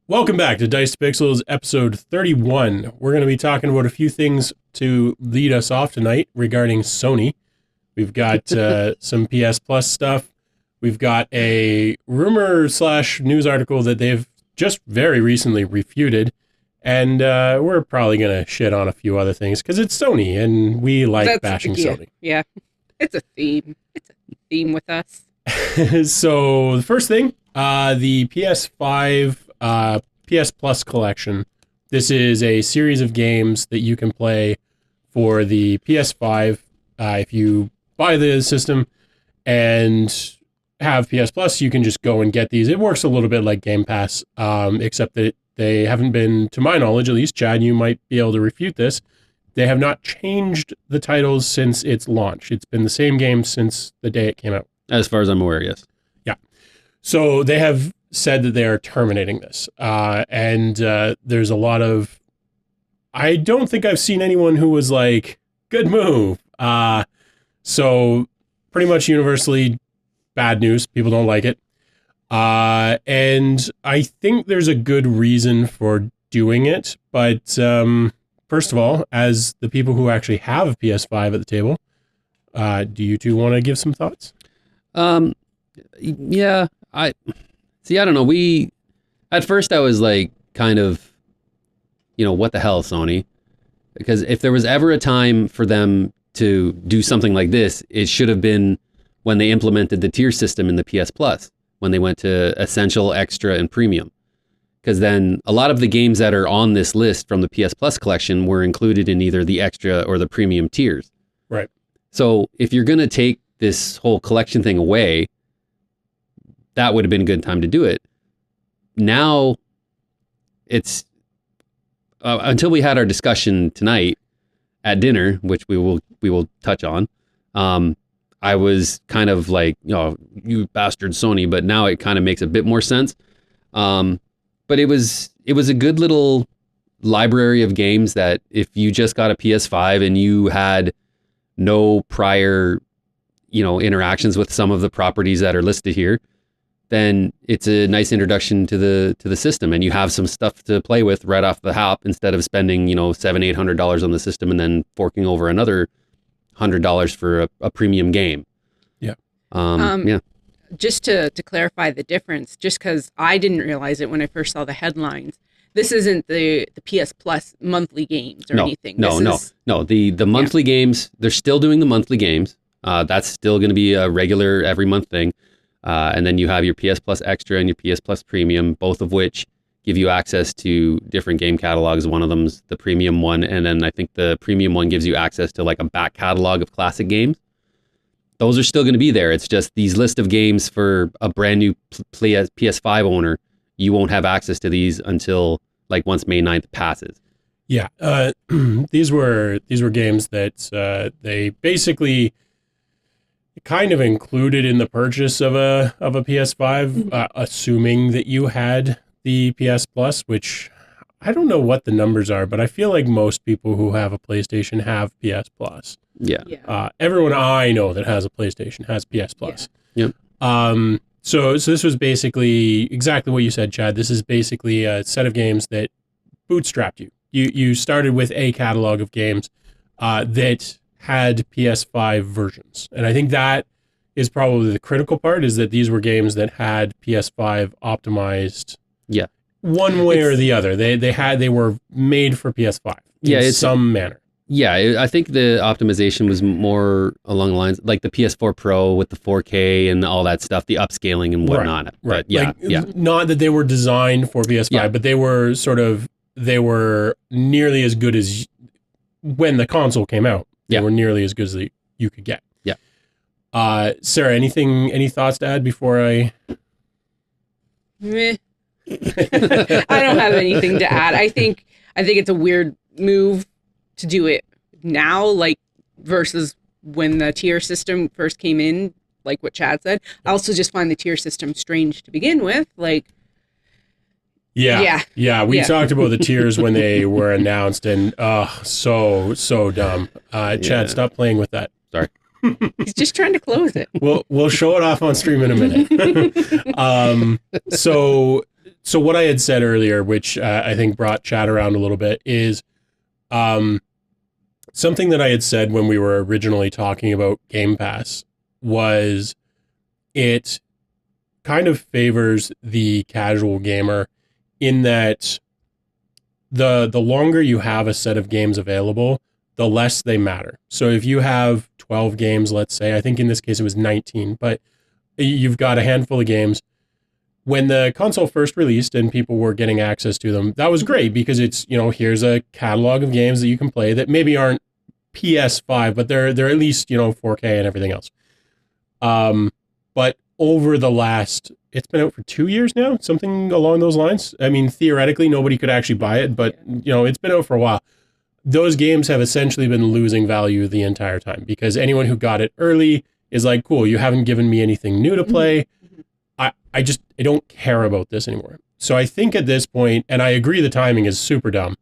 Welcome back to Dice Pixels, episode 31. We're going to be talking about a few things to lead us off tonight regarding Sony. We've got some PS Plus stuff. We've got a rumor / news article that they've just very recently refuted. And we're probably going to shit on a few other things because it's Sony and we like bashing Sony. Yeah, it's a theme. It's a theme with us. So the first thing, the PS5 PS Plus collection. This is a series of games that you can play for the PS5 if you buy the system and have PS Plus. You can just go and get these. It works a little bit like Game Pass, except that they haven't been, to my knowledge at least, Chad, you might be able to refute this, they have not changed the titles since its launch. It's been the same game since the day it came out. As far as I'm aware, yes. Yeah. So they have said that they are terminating this. And there's a lot of... I don't think I've seen anyone who was like, good move. So pretty much universally bad news. People don't like it. And I think there's a good reason for doing it. But first of all, as the people who actually have a PS5 at the table, do you two want to give some thoughts? Yeah, I don't know. At first I was like, kind of, what the hell, Sony? Because if there was ever a time for them to do something like this, it should have been when they implemented the tier system in the PS Plus, when they went to Essential, Extra, and Premium. Because then a lot of the games that are on this list from the PS Plus collection were included in either the Extra or the Premium tiers. Right. So if you're going to take this whole collection thing away, that would have been a good time to do it. Now, it's until we had our discussion tonight at dinner, which we will touch on. I was kind of like, you bastard Sony, but now it kind of makes a bit more sense. But it was a good little library of games that if you just got a PS5 and you had no prior, interactions with some of the properties that are listed here, then it's a nice introduction to the system, and you have some stuff to play with right off the hop instead of spending $700-800 on the system and then forking over another $100 for a premium game. Yeah. Yeah. Just to clarify the difference, just because I didn't realize it when I first saw the headlines, this isn't the PS Plus monthly games or anything. No. The monthly games, they're still doing the monthly games. That's still going to be a regular every month thing. And then you have your PS Plus Extra and your PS Plus Premium, both of which give you access to different game catalogs. One of them's the premium one, and then I think the premium one gives you access to like a back catalog of classic games. Those are still going to be there. It's just these list of games for a brand new PS5 owner. You won't have access to these until like once May 9th passes. Yeah. These were games that they basically kind of included in the purchase of a PS5, assuming that you had the PS Plus, which I don't know what the numbers are, but I feel like most people who have a PlayStation have PS Plus. Yeah. Everyone I know that has a PlayStation has PS Plus. Yeah. Yep. So this was basically exactly what you said, Chad. This is basically a set of games that bootstrapped you. You started with a catalog of games that had PS5 versions. And I think that is probably the critical part, is that these were games that had PS5 optimized one way or the other. They were made for PS5 in some manner. Yeah, I think the optimization was more along the lines like the PS4 Pro with the 4K and all that stuff, the upscaling and whatnot. Right. But Not that they were designed for PS5, but they were nearly as good as when the console came out. They were nearly as good as you could get. Yeah. Sarah, any thoughts to add before I... Meh. I don't have anything to add. I think it's a weird move to do it now, like versus when the tier system first came in, like what Chad said. I also just find the tier system strange to begin with. Like, we talked about the tiers when they were announced, and so dumb. Chad, stop playing with that. Sorry. He's just trying to close it. We'll show it off on stream in a minute. So so what I had said earlier, which I think brought chat around a little bit, is something that I had said when we were originally talking about Game Pass was it kind of favors the casual gamer in that the longer you have a set of games available, the less they matter. So if you have 12 games, let's say, I think in this case it was 19, but you've got a handful of games. When the console first released and people were getting access to them, that was great because it's, here's a catalog of games that you can play that maybe aren't PS5, but they're at least, 4K and everything else. But over the last, it's been out for 2 years now, something along those lines. I mean, theoretically, nobody could actually buy it, but, it's been out for a while. Those games have essentially been losing value the entire time because anyone who got it early is like, cool, you haven't given me anything new to play. I don't care about this anymore. So I think at this point, and I agree the timing is super dumb,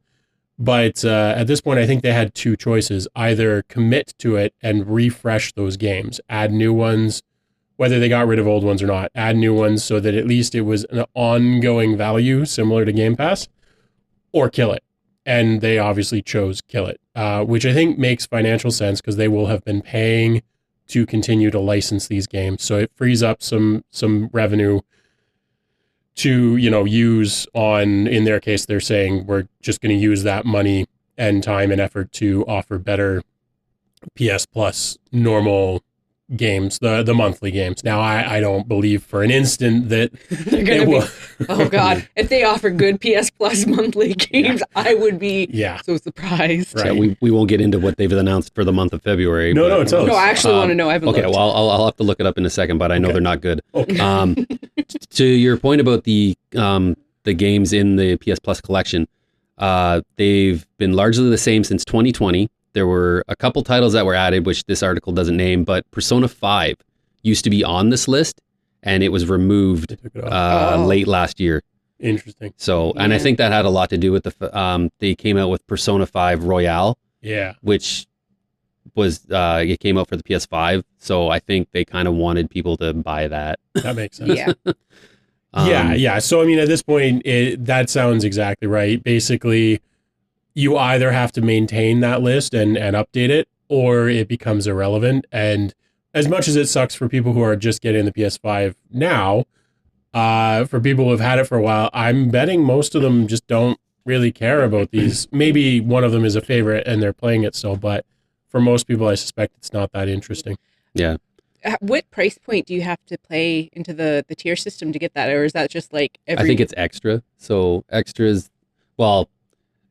but at this point, I think they had two choices. Either commit to it and refresh those games, add new ones, whether they got rid of old ones or not, add new ones so that at least it was an ongoing value similar to Game Pass, or kill it. And they obviously chose kill it, which I think makes financial sense because they will have been paying to continue to license these games. So it frees up some revenue to, use on, in their case, they're saying we're just going to use that money and time and effort to offer better PS Plus normal games, the monthly games. Now, I don't believe for an instant that they're going to be, oh God, if they offer good PS Plus monthly games, I would be so surprised. Right. Yeah, we won't get into what they've announced for the month of February. No, tell us. No, I actually want to know. I haven't Okay, looked. well, I'll have to look it up in a second, but I know they're not good. Okay. To your point about the games in the PS Plus collection, they've been largely the same since 2020. There were a couple titles that were added, which this article doesn't name, but Persona 5 used to be on this list, and it was removed late last year. Interesting. So, and I think that had a lot to do with they came out with Persona 5 Royale, which was it came out for the PS5. So I think they kind of wanted people to buy that. That makes sense. Yeah. Yeah. So I mean, at this point, that sounds exactly right. Basically, you either have to maintain that list and update it, or it becomes irrelevant. And as much as it sucks for people who are just getting the PS5 now, for people who have had it for a while, I'm betting most of them just don't really care about these. Maybe one of them is a favorite and they're playing it still, but for most people, I suspect it's not that interesting. Yeah. What price point do you have to play into the tier system to get that? Or is that just like I think it's extra. So extras, well,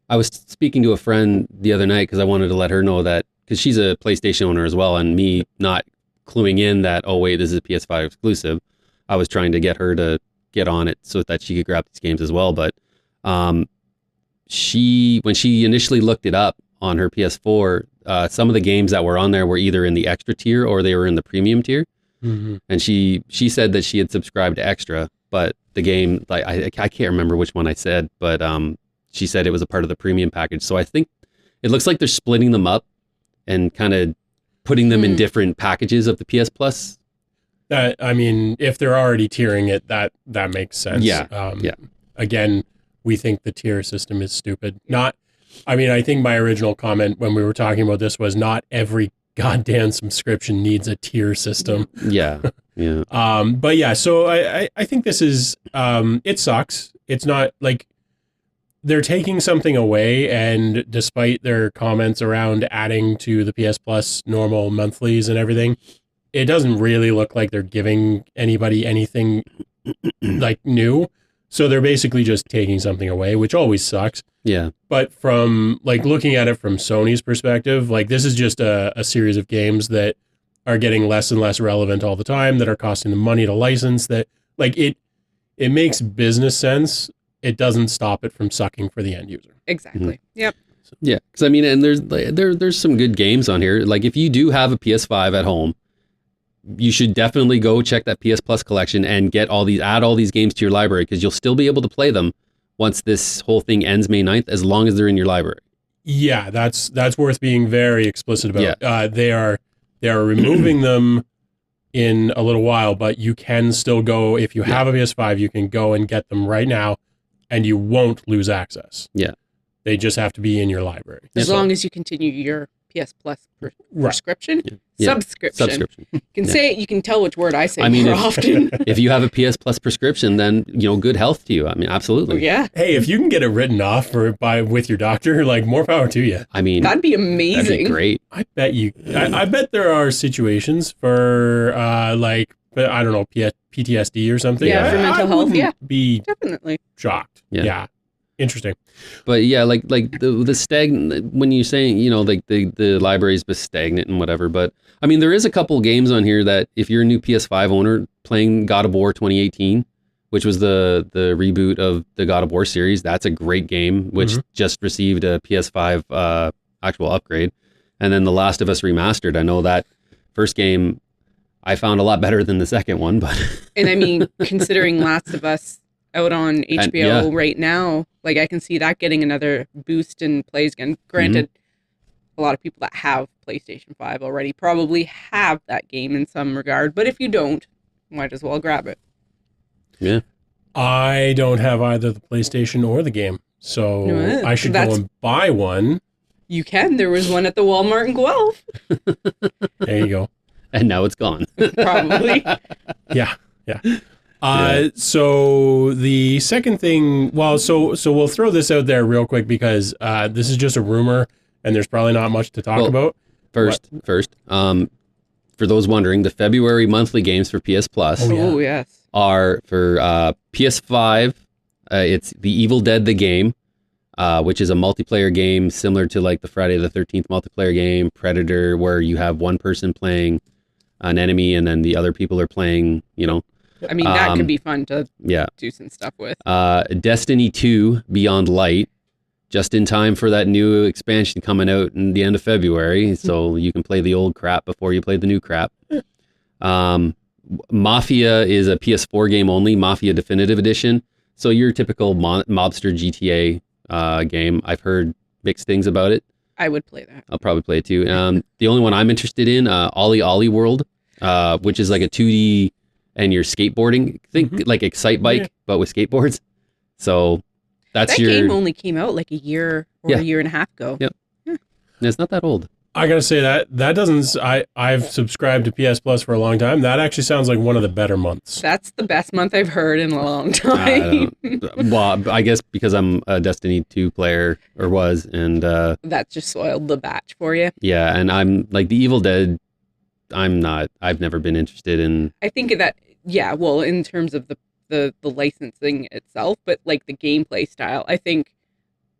I was speaking to a friend the other night because I wanted to let her know that, because she's a PlayStation owner as well, and me not cluing in that, oh wait, this is a PS5 exclusive. I was trying to get her to get on it so that she could grab these games as well. But when she initially looked it up on her PS4, some of the games that were on there were either in the extra tier or they were in the premium tier. Mm-hmm. And she said that she had subscribed to extra, but the game, like I can't remember which one I said, but she said it was a part of the premium package. So I think it looks like they're splitting them up and kind of putting them in different packages of the PS Plus. I mean, if they're already tiering it, that makes sense. Yeah. Again, we think the tier system is stupid. I think my original comment when we were talking about this was not every goddamn subscription needs a tier system. Yeah. But yeah, so I think this is, it sucks. It's not like they're taking something away, and despite their comments around adding to the PS Plus normal monthlies and everything, it doesn't really look like they're giving anybody anything like new. So they're basically just taking something away, which always sucks. Yeah. But from like looking at it from Sony's perspective, like this is just a series of games that are getting less and less relevant all the time, that are costing them money to license, that like it makes business sense. It doesn't stop it from sucking for the end user. Exactly. Yep. Yeah. Because I mean, and there's some good games on here. Like if you do have a PS5 at home, you should definitely go check that PS Plus collection and add all these games to your library, because you'll still be able to play them once this whole thing ends May 9th, as long as they're in your library. Yeah, that's worth being very explicit about. Yeah. They are removing them in a little while, but you can still go, if you have a PS5, you can go and get them right now, and you won't lose access. Yeah. They just have to be in your library. As long as you continue your PS Plus prescription? Yeah. Subscription. You can say it, you can tell which word I say more if, often. If you have a PS Plus prescription, then, good health to you. I mean, absolutely. Yeah. Hey, if you can get it written off with your doctor, like, more power to you. I mean, that'd be amazing. That'd be great. I bet you. I bet there are situations for like, I don't know, PTSD or something. Yeah, for mental health. wouldn't Yeah, be definitely shocked. Yeah. Interesting. But yeah, like the stagnant, when you're saying, like the library's been stagnant and whatever, but I mean, there is a couple games on here that if you're a new PS5 owner playing God of War 2018, which was the reboot of the God of War series, that's a great game, which just received a PS5 actual upgrade. And then The Last of Us Remastered, I know that first game I found a lot better than the second one, but... And I mean, considering Last of Us out on HBO right now, like I can see that getting another boost in plays again. Granted, a lot of people that have PlayStation 5 already probably have that game in some regard, but if you don't, might as well grab it. Yeah. I don't have either the PlayStation or the game, so I should go and buy one. You can. There was one at the Walmart in Guelph. There you go. And now it's gone. Probably. Yeah. So the second thing, so we'll throw this out there real quick because this is just a rumor and there's probably not much to talk about. First, for those wondering, the February monthly games for PS Plus yes, are for PS5. It's The Evil Dead the game, which is a multiplayer game similar to like the Friday the 13th multiplayer game, Predator, where you have one person playing an enemy and then the other people are playing, I mean, that could be fun to do some stuff with. Destiny 2 Beyond Light, just in time for that new expansion coming out in the end of February, so you can play the old crap before you play the new crap. Mafia is a PS4 game only, Mafia Definitive Edition. So your typical mobster GTA game. I've heard mixed things about it. I would play that. I'll probably play it too. The only one I'm interested in, Ollie Ollie World, which is like a 2D and you're skateboarding. Think like Excite Bike, but with skateboards. So that's that game only came out like a year or a year and a half ago. Yep. Yeah. It's not that old. I gotta say that doesn't. I've subscribed to PS Plus for a long time. That actually sounds like one of the better months. That's the best month I've heard in a long time. Well, I guess because I'm a Destiny 2 player or was, and that just spoiled the batch for you. Yeah, and I'm like the Evil Dead. I've never been interested in. I think that well, in terms of the licensing itself, but like the gameplay style, I think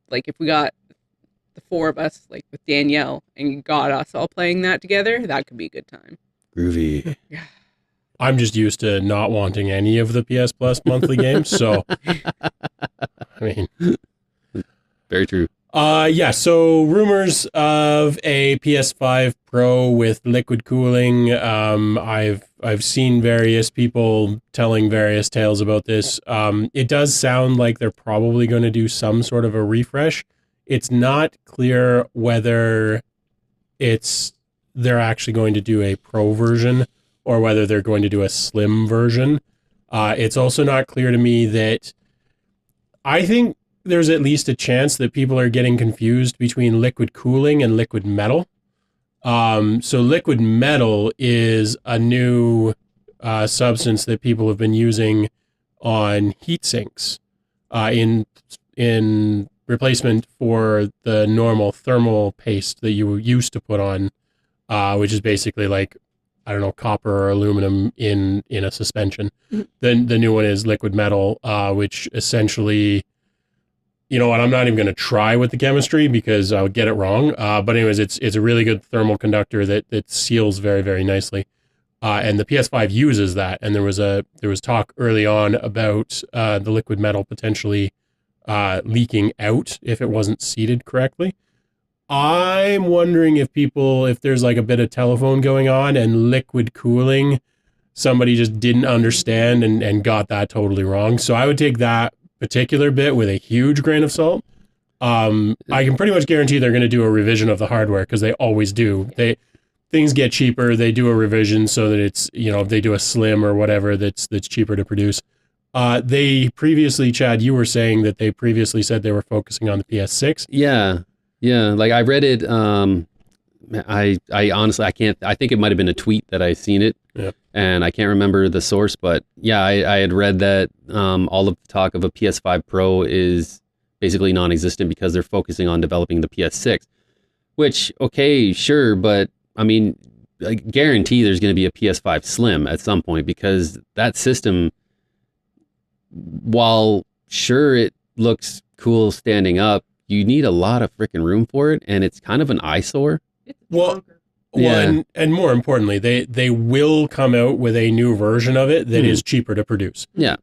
like if we got the four of us, like with Danielle, and got us all playing that together, that could be a good time. Groovy. Yeah. I'm just used to not wanting any of the PS Plus monthly games, so I mean, very true. So rumors of a PS5 Pro with liquid cooling. I've seen various people telling various tales about this. It does sound like they're probably going to do some sort of a refresh. It's not clear whether they're actually going to do a Pro version or whether they're going to do a slim version. It's also not clear to me that I think there's at least a chance that people are getting confused between liquid cooling and liquid metal. So liquid metal is a new substance that people have been using on heat sinks in replacement for the normal thermal paste that you used to put on, which is basically like, I don't know, copper or aluminum in a suspension. Then the new one is liquid metal, which essentially, you know what, I'm not even going to try with the chemistry because I'll get it wrong. But anyways, it's a really good thermal conductor that seals very, very nicely. And the PS5 uses that. And there was talk early on about the liquid metal potentially leaking out if it wasn't seated correctly. I'm wondering if there's like a bit of telephone going on and liquid cooling, somebody just didn't understand and got that totally wrong. So I would take that particular bit with a huge grain of salt. I can pretty much guarantee they're going to do a revision of the hardware because they always do. things get cheaper, they do a revision so that it's, they do a slim or whatever that's cheaper to produce. They previously, Chad, you were saying that they previously said they were focusing on the PS6. Yeah. Like I read it. I honestly, I think it might've been a tweet that I seen it, and I can't remember the source, but yeah, I had read that, all of the talk of a PS5 Pro is basically non-existent because they're focusing on developing the PS6, which, okay, sure. But I mean, I guarantee there's going to be a PS5 Slim at some point, because that system, while sure it looks cool standing up, you need a lot of freaking room for it, and it's kind of an eyesore. Well, and more importantly, they will come out with a new version of it that is cheaper to produce. Yeah.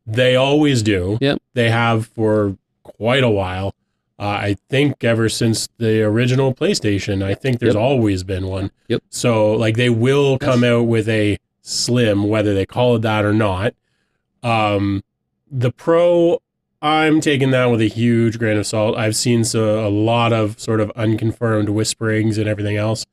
They always do. Yep. They have for quite a while. I think ever since the original PlayStation, I think there's always been one. Yep. So like they will come out with a Slim, whether they call it that or not. The Pro, I'm taking that with a huge grain of salt. I've seen a lot of sort of unconfirmed whisperings and everything else.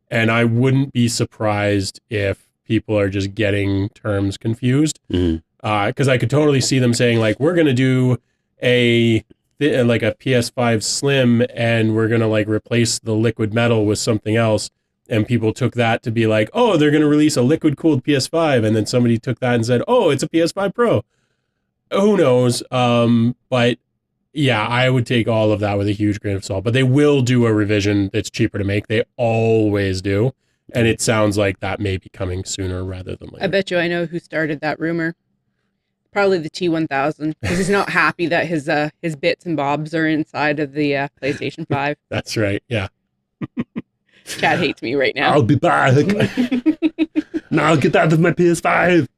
And I wouldn't be surprised if people are just getting terms confused. Because I could totally see them saying, like, we're going to do a PS5 Slim, and we're going to like replace the liquid metal with something else. And people took that to be like, oh, they're going to release a liquid cooled PS5. And then somebody took that and said, oh, it's a PS5 Pro. Who knows? But yeah, I would take all of that with a huge grain of salt. But they will do a revision that's cheaper to make. They always do. And it sounds like that may be coming sooner rather than later. I bet you I know who started that rumor. Probably the T1000, because he's not happy that his bits and bobs are inside of the PlayStation 5. That's right. Yeah. Chad hates me right now. I'll be back. Now I'll get out of my PS5.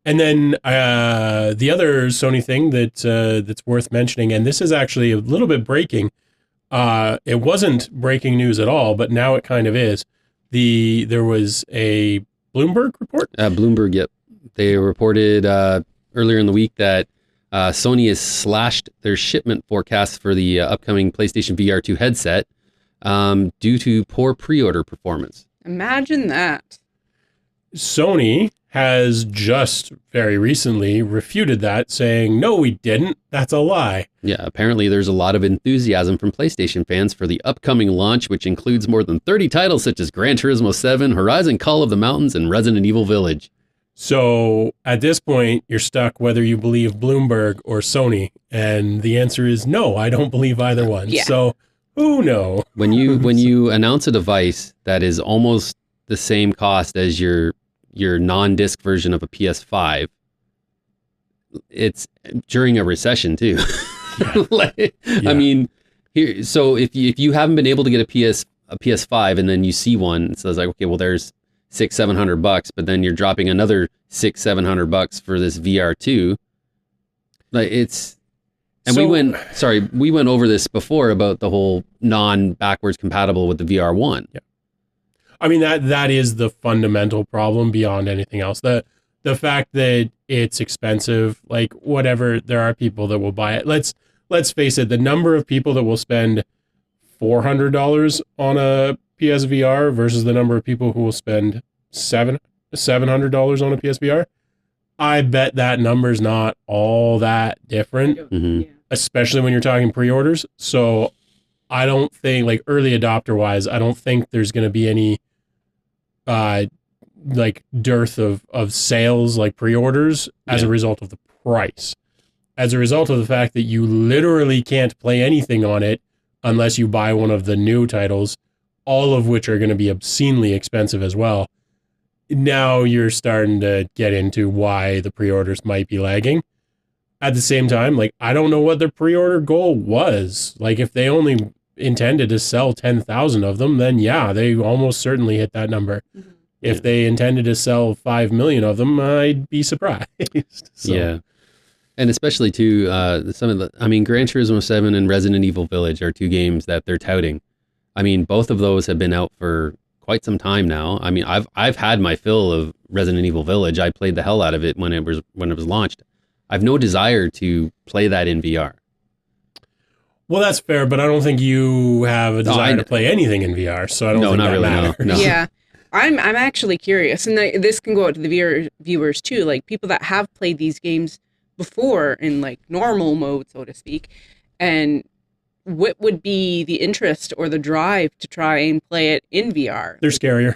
And then the other Sony thing that's worth mentioning, and this is actually a little bit breaking. It wasn't breaking news at all, but now it kind of is. There was a Bloomberg report. Bloomberg, yep. They reported earlier in the week that Sony has slashed their shipment forecasts for the upcoming PlayStation VR 2 headset due to poor pre-order performance. Imagine that. Sony has just very recently refuted that, saying, no, we didn't. That's a lie. Yeah, apparently there's a lot of enthusiasm from PlayStation fans for the upcoming launch, which includes more than 30 titles such as Gran Turismo 7, Horizon Call of the Mountains, and Resident Evil Village. So at this point, you're stuck whether you believe Bloomberg or Sony. And the answer is no, I don't believe either one. Yeah. So who knows? When you announce a device that is almost the same cost as your non-disc version of a PS5, it's during a recession too. I mean, so if you haven't been able to get a PS5 and then you see one, it says like, okay, well there's $600-700, but then you're dropping another $600-700 for this VR2. Like it's, and we went over this before about the whole non-backwards compatible with the VR1. Yeah. I mean, that is the fundamental problem beyond anything else. The fact that it's expensive, like whatever, there are people that will buy it. Let's face it, the number of people that will spend $400 on a PSVR versus the number of people who will spend $700 on a PSVR, I bet that number's not all that different, especially when you're talking pre-orders. So I don't think, like early adopter wise, I don't think there's going to be any like dearth of sales, like pre-orders, as a result of the price. As a result of the fact that you literally can't play anything on it unless you buy one of the new titles, all of which are going to be obscenely expensive as well. Now you're starting to get into why the pre-orders might be lagging. At the same time, like, I don't know what their pre-order goal was. Like, if they only intended to sell 10,000 of them, then yeah, they almost certainly hit that number. Mm-hmm. If they intended to sell 5 million of them, I'd be surprised. So. Yeah. And especially too, Gran Turismo 7 and Resident Evil Village are two games that they're touting. I mean, both of those have been out for quite some time now. I mean, I've had my fill of Resident Evil Village. I played the hell out of it when it was launched. I've no desire to play that in VR. Well, that's fair, but I don't think you have a desire to play anything in VR, so I don't think not that really. matters. No. Yeah. I'm actually curious, and this can go out to the viewers too, like people that have played these games before in like normal mode, so to speak, and what would be the interest or the drive to try and play it in VR? They're scarier.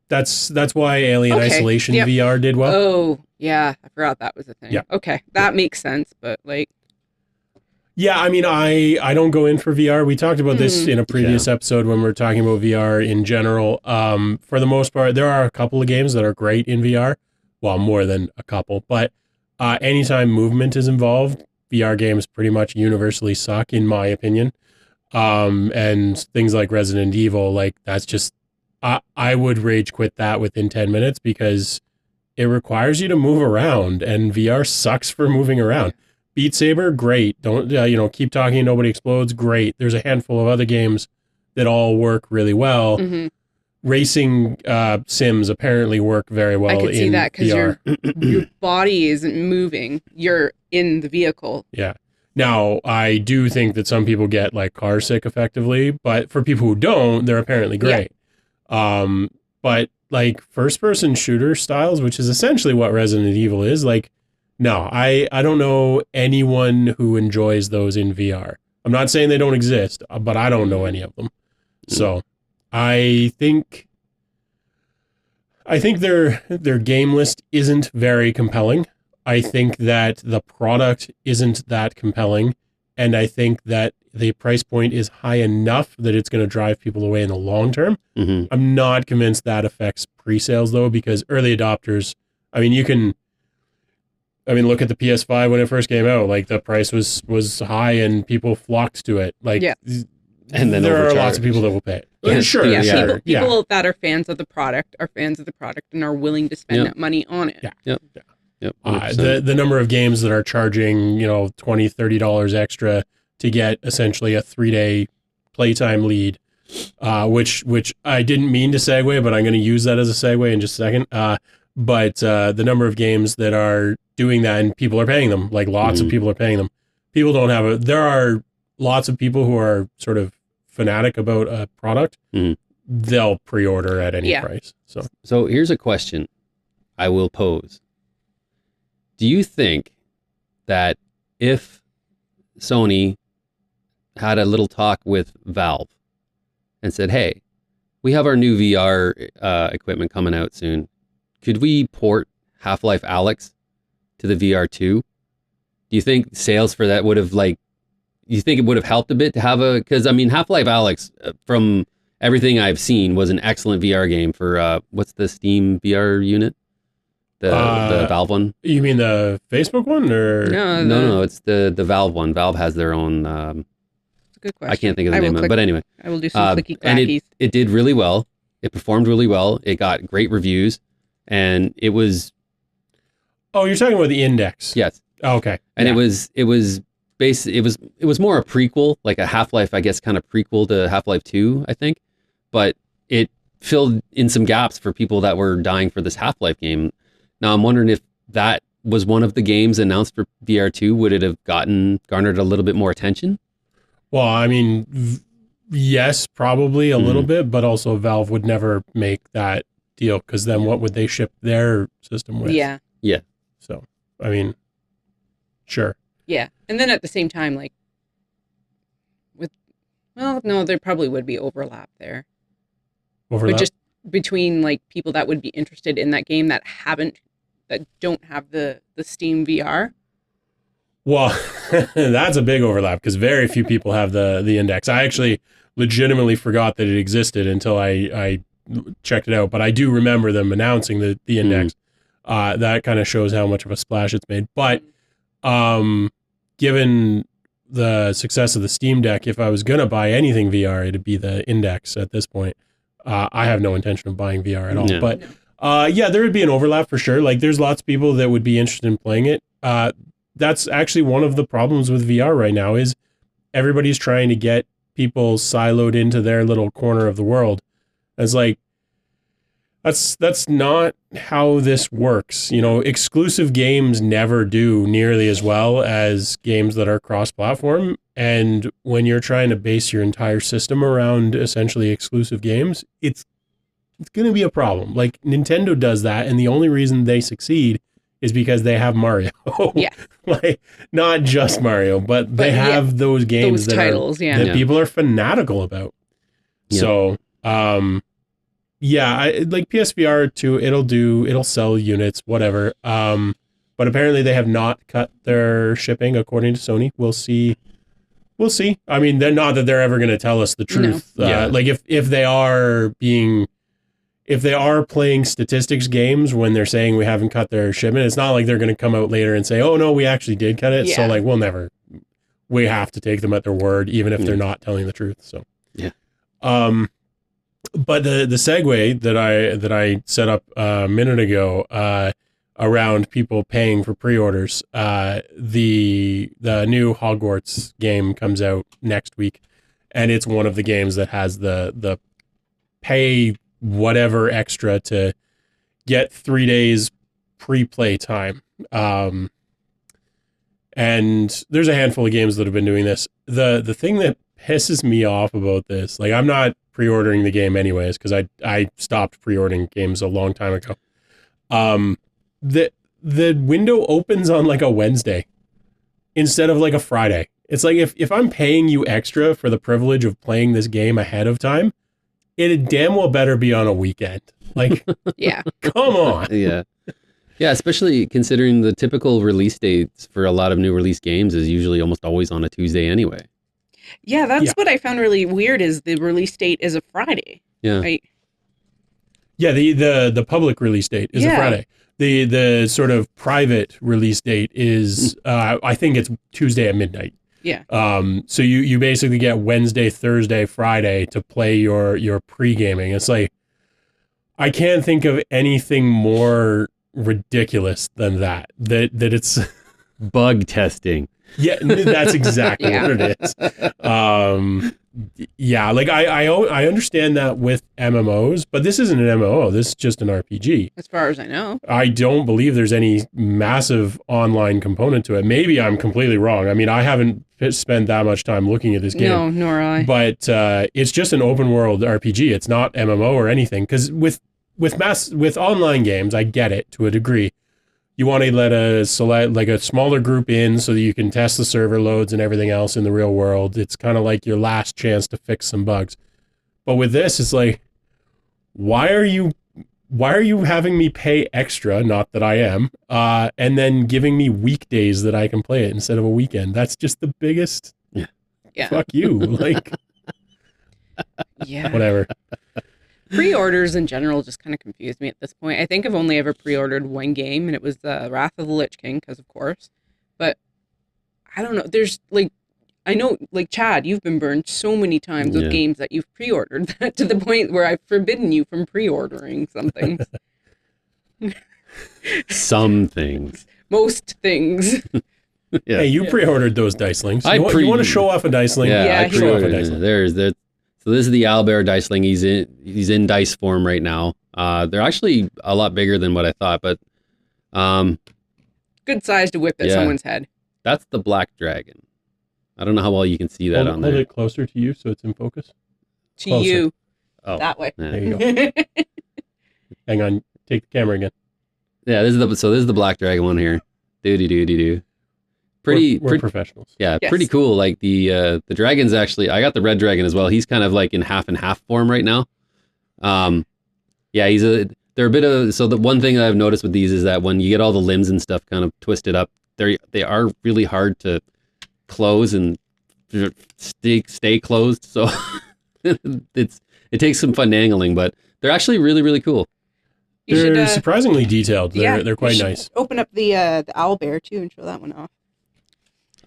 That's why Alien Okay, Isolation yep. VR did well. Oh, yeah, I forgot that was a thing. Yeah. Okay, that makes sense, but like, Yeah, I mean, I don't go in for VR. We talked about this in a previous episode when we were talking about VR in general. For the most part, there are a couple of games that are great in VR. Well, more than a couple, but anytime movement is involved, VR games pretty much universally suck, in my opinion. And things like Resident Evil, like that's just, I would rage quit that within 10 minutes because it requires you to move around, and VR sucks for moving around. Beat Saber, great. Don't keep talking, nobody explodes, great. There's a handful of other games that all work really well. mm-hmm. Racing sims apparently work very well. I could see in that because VR. your body isn't moving; you're in the vehicle. Yeah. Now, I do think that some people get like car sick effectively, but for people who don't, they're apparently great. But like first person shooter styles, which is essentially what Resident Evil is, like, no, I don't know anyone who enjoys those in VR. I'm not saying they don't exist, but I don't know any of them. So I think their game list isn't very compelling. I think that the product isn't that compelling, and I think that the price point is high enough that it's going to drive people away in the long term. Mm-hmm. I'm not convinced that affects pre-sales though, because early adopters, look at the PS5 when it first came out. Like the price was high and people flocked to it. Like, Yeah. And then there are lots of people that will pay it. Yeah, Sure, Yeah, sure. people that are fans of the product and are willing to spend that money on it. Yeah. Yep. The number of games that are charging, $20, $30 extra to get essentially a 3-day playtime lead, which I didn't mean to segue, but I'm going to use that as a segue in just a second. But the number of games that are doing that and people are paying them, like lots of people are paying them. People don't have there are lots of people who are sort of fanatic about a product. They'll pre-order at any price. So here's a question I will pose. Do you think that if Sony had a little talk with Valve and said, hey, we have our new VR equipment coming out soon. Could we port Half-Life Alyx to the VR2? Do you think sales for that would have you think it would have helped a bit to have because Half-Life Alyx, from everything I've seen, was an excellent VR game for, what's the Steam VR unit? The Valve one? You mean the Facebook one, or No, it's the Valve one. Valve has their own. It's a good question. I can't think of the name of it, but anyway. I will do some clicky And clackies. it did really well. It performed really well. It got great reviews, and it was. Oh, you're talking about the Index. Yes. Oh, okay. And it was more a prequel, like a Half-Life, I guess, kind of prequel to Half-Life 2, I think. But it filled in some gaps for people that were dying for this Half-Life game. Now, I'm wondering if that was one of the games announced for VR2, would it have garnered a little bit more attention? Well, yes, probably a little bit, but also Valve would never make that deal, because then what would they ship their system with? Yeah. Yeah. So, sure. Yeah. And then at the same time, there probably would be overlap there. Overlap? But just between people that would be interested in that game that don't have the Steam VR. Well, that's a big overlap, because very few people have the Index. I actually legitimately forgot that it existed until I checked it out, but I do remember them announcing the Index. That kind of shows how much of a splash it's made. But given the success of the Steam Deck, if I was going to buy anything VR, it'd be the Index at this point. I have no intention of buying VR at all. Yeah. But there would be an overlap for sure. Like, there's lots of people that would be interested in playing it. That's actually one of the problems with VR right now, is everybody's trying to get people siloed into their little corner of the world. It's like, that's not how this works. Exclusive games never do nearly as well as games that are cross-platform. And when you're trying to base your entire system around essentially exclusive games, it's going to be a problem. Like Nintendo does that, and the only reason they succeed is because they have Mario. Yeah. Like not just Mario, but they have those games those titles, that people are fanatical about. Yeah. So, I like PSVR 2, it'll sell units, whatever. But apparently they have not cut their shipping according to Sony. We'll see. I mean, they're not that they're ever going to tell us the truth. No. Like if they are playing statistics games when they're saying we haven't cut their shipment, it's not like they're going to come out later and say, "Oh no, we actually did cut it." Yeah. So like we have to take them at their word, even if they're not telling the truth. So yeah. But the segue that I set up a minute ago around people paying for pre-orders, the new Hogwarts game comes out next week, and it's one of the games that has the pay whatever extra to get 3 days pre-play time. And there's a handful of games that have been doing this. The thing that pisses me off about this, like I'm not pre-ordering the game anyways, because I stopped pre-ordering games a long time ago. The window opens on like a Wednesday instead of like a Friday. It's like if I'm paying you extra for the privilege of playing this game ahead of time, it damn well better be on a weekend. Like, Yeah. come on. Yeah. Yeah, especially considering the typical release dates for a lot of new release games is usually almost always on a Tuesday anyway. Yeah, that's what I found really weird is the release date is a Friday. Yeah. Right? Yeah, the public release date is a Friday. The sort of private release date is I think it's Tuesday at midnight. Yeah. So you basically get Wednesday, Thursday, Friday to play your pre-gaming. It's like I can't think of anything more ridiculous than that it's Bug testing. yeah, that's exactly what it is. Yeah, like I understand that with MMOs, but this isn't an MMO. This is just an RPG. As far as I know. I don't believe there's any massive online component to it. Maybe I'm completely wrong. I mean, I haven't spent that much time looking at this game. No, nor I. But it's just an open world RPG. It's not MMO or anything. Because with online games, I get it to a degree. You want to let a smaller group in so that you can test the server loads and everything else in the real world. It's kind of like your last chance to fix some bugs. But with this, it's like, why are you having me pay extra? Not that I am, and then giving me weekdays that I can play it instead of a weekend. That's just the biggest. Yeah. Fuck you. Like, Yeah. whatever. Pre-orders in general just kind of confuse me at this point. I think I've only ever pre-ordered one game, and it was Wrath of the Lich King, because of course. But I don't know. There's like, I know, like Chad, you've been burned so many times with games that you've pre-ordered to the point where I've forbidden you from pre-ordering some things. Some things. Most things. Yeah. Hey, you pre-ordered those Dicelings. I You want to show off a Diceling? Yeah, I he show off a pre-ordered Diceling. it. So this is the Owlbear Diceling. He's in dice form right now. They're actually a lot bigger than what I thought, but Good size to whip at someone's head. that's the Black Dragon. I don't know how well you can see that on Hold there. it closer to you so it's in focus. To Closer. you. Oh, That way. yeah. There you go. Hang on. Take the camera again. Yeah, this is the Black Dragon one here. Do. We're professionals. Yeah, Yes. pretty cool. Like the dragon's actually, I got the red dragon as well. He's kind of like in half and half form right now. Yeah, they're a bit of, so the one thing that I've noticed with these is that when you get all the limbs and stuff kind of twisted up, they are really hard to close and stay closed. So it takes some finagling, but they're actually really, really cool. They're surprisingly detailed. They're you quite should nice. Open up the owl bear too and show that one off.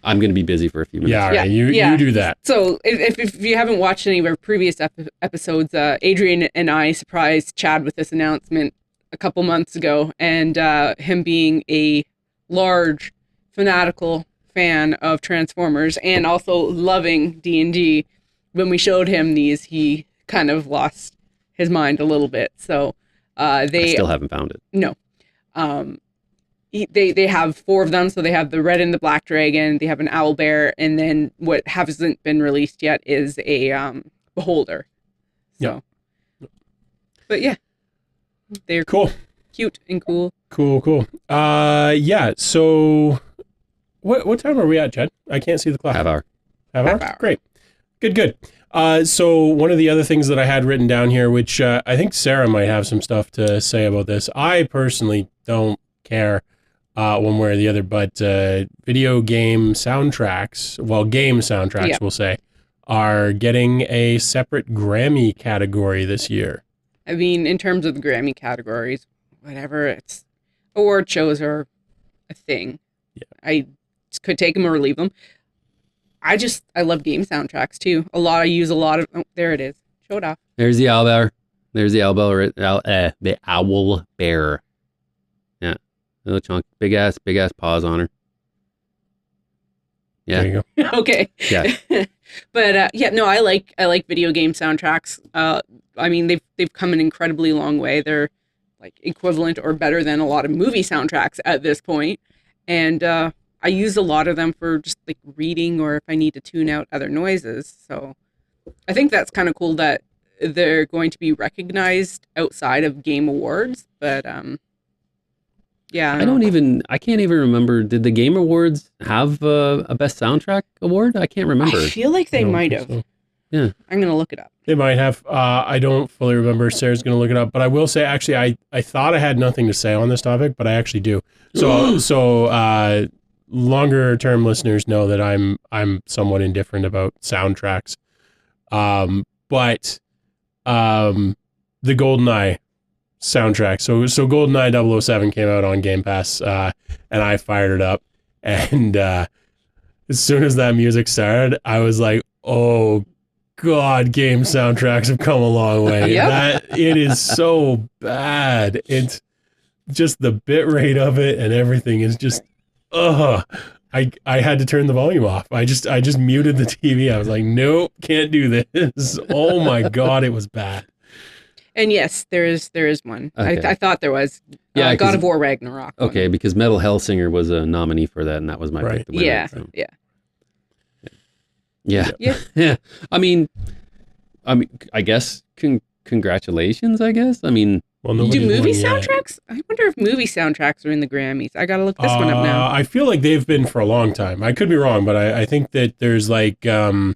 I'm going to be busy for a few minutes. Yeah, all right. Yeah. You do that. So if you haven't watched any of our previous episodes, Adrian and I surprised Chad with this announcement a couple months ago, and him being a large fanatical fan of Transformers and also loving D&D, when we showed him these, he kind of lost his mind a little bit. So I still haven't found it. No. they have 4 of them. So they have the red and the black dragon. They have an owl bear, and then what hasn't been released yet is a beholder. So, but yeah, they're Cool. cute and cool. Cool. Yeah. So, what time are we at, Jed? I can't see the clock. Half hour. Half Half hour? hour. Great. Good. So one of the other things that I had written down here, which I think Sarah might have some stuff to say about this. I personally don't care one way or the other, but video game soundtracks, game soundtracks, we'll say, are getting a separate Grammy category this year. I mean, in terms of the Grammy categories, whatever, it's award shows are a thing. Yeah. I could take them or leave them. I love game soundtracks too. I use a lot of. Oh, there it is. Show it off. There's the owl bear. There's the owl bear. The owl bear. Yeah, little chunk, big ass paws on her. Yeah. There you go. Okay. Yeah. But no, I like video game soundtracks. I mean, they've come an incredibly long way. They're like equivalent or better than a lot of movie soundtracks at this point. And I use a lot of them for just like reading or if I need to tune out other noises. So I think that's kind of cool that they're going to be recognized outside of game awards. But yeah. I can't even remember. Did the Game Awards have a Best Soundtrack award? I can't remember. I feel like they I don't might think have. so. Yeah. I'm going to look it up. They might have. I don't fully remember. Sarah's going to look it up. But I will say, actually, I thought I had nothing to say on this topic, but I actually do. So longer term listeners know that I'm somewhat indifferent about soundtracks. But the GoldenEye soundtrack. So GoldenEye 007 came out on Game Pass, and I fired it up. And as soon as that music started, I was like, oh, God, game soundtracks have come a long way. Yep. It is so bad. It's just the bit rate of it and everything is just, I had to turn the volume off. I just muted the TV. I was like, nope, can't do this. Oh my God, it was bad. And yes, there is one. Okay. I thought there was. Yeah, God of War Ragnarok. one. Okay, because Metal Hellsinger was a nominee for that, and that was my pick. To win Yeah. it, so. Yeah. Yeah. Yeah. Yeah. I mean, I guess congratulations. I guess. I mean, Well, Do nobody's movie won yet. soundtracks? I wonder if movie soundtracks are in the Grammys. I gotta look this one up now. I feel like they've been for a long time. I could be wrong, but I think that there's like cinematic